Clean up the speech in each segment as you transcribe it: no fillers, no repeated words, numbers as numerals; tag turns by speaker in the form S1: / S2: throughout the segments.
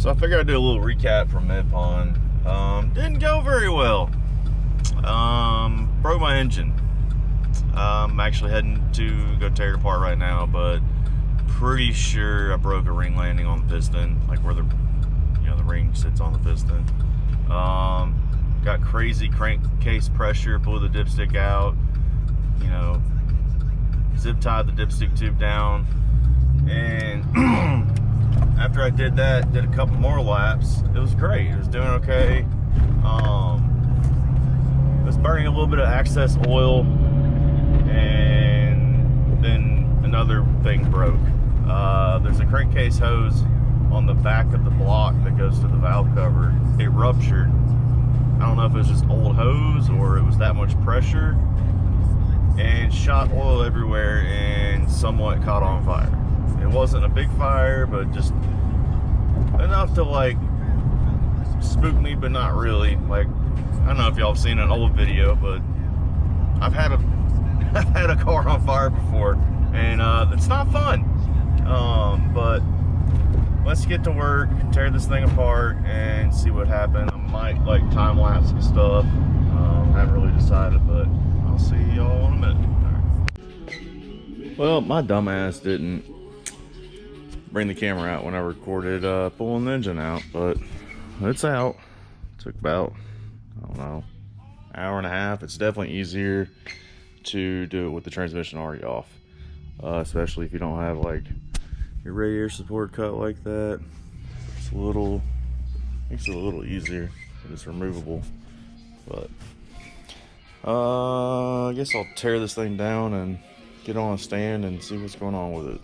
S1: So I figured I'd do a little recap from midpond. Didn't go very well. Broke my engine. I'm actually heading to go tear it apart right now, but pretty sure I broke a ring landing on the piston, like where the ring sits on the piston. Got crazy crankcase pressure, pulled the dipstick out, zip tied the dipstick tube down, and after I did that, did a couple more laps. It was great. It was doing okay. It was burning a little bit of excess oil, and then another thing broke. There's a crankcase hose on the back of the block that goes to the valve cover. It ruptured. I don't know if it was just old hose or it was that much pressure, and shot oil everywhere and somewhat caught on fire. It wasn't a big fire, but just enough to like spook me, but not really. Like, I don't know if y'all have seen an old video, but I've had a car on fire before, and it's not fun. But let's get to work, tear this thing apart, and see what happened. I might like time lapse some stuff. I haven't really decided, but I'll see y'all in a minute. Right. Well, my dumbass didn't bring the camera out when I recorded pulling the engine out, but it's out. It took about, I don't know, hour and a half. It's definitely easier to do it with the transmission already off, especially if you don't have like your radiator support cut like that. It's makes it a little easier, but it's removable. But I guess I'll tear this thing down and get on a stand and see what's going on with it.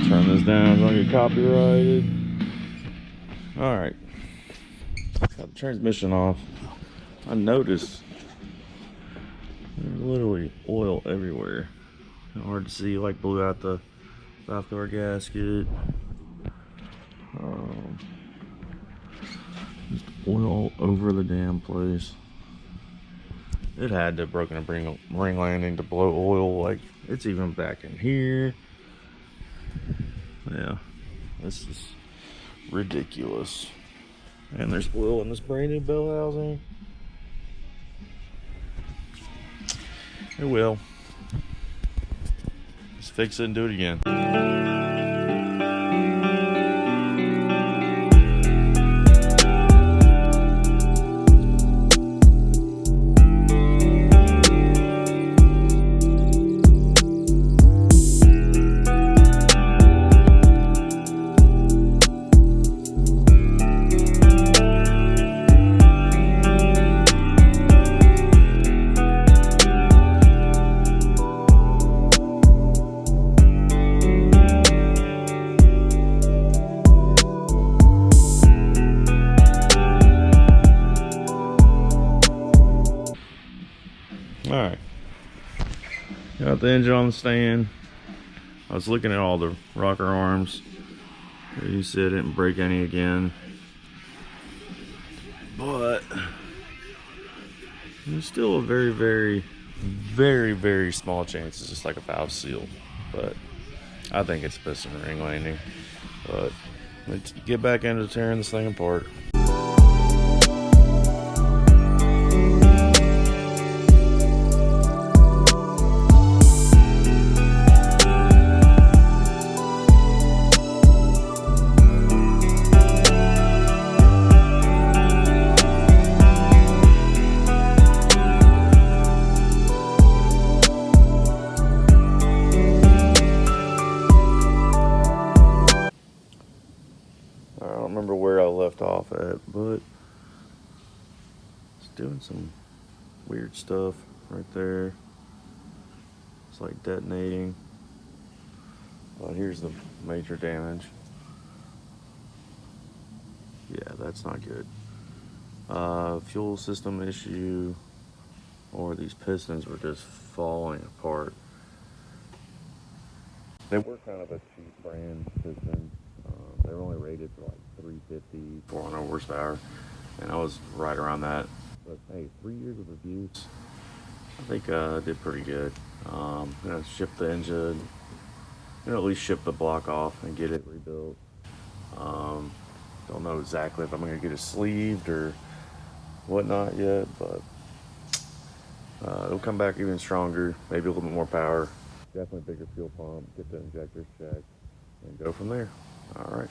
S1: Turn this down, don't get copyrighted. Alright, got the transmission off. I noticed there's literally oil everywhere. Hard to see, like blew out the valve cover gasket. Just oil all over the damn place. It had to have broken a ring landing to blow oil. Like, it's even back in here. Yeah, this is ridiculous. And there's oil in this brand new bell housing. It will. Just fix it and do it again. Alright. Got the engine on the stand. I was looking at all the rocker arms. You see I didn't break any again. But there's still a very, very, very, very small chance it's just like a valve seal. But I think it's piston ring landing. But let's get back into tearing this thing apart. Off at, but it's doing some weird stuff right there. It's like detonating. But here's the major damage. Yeah, that's not good. Fuel system issue, or these pistons were just falling apart. They were kind of a cheap brand piston. They were only rated for like 350, 400 horsepower, and I was right around that. But hey, 3 years of abuse, I think I did pretty good. I'm gonna ship the engine, at least ship the block off and get it rebuilt. Don't know exactly if I'm gonna get it sleeved or whatnot yet, but it'll come back even stronger, maybe a little bit more power, definitely bigger fuel pump, get the injectors checked, and go from there. All right.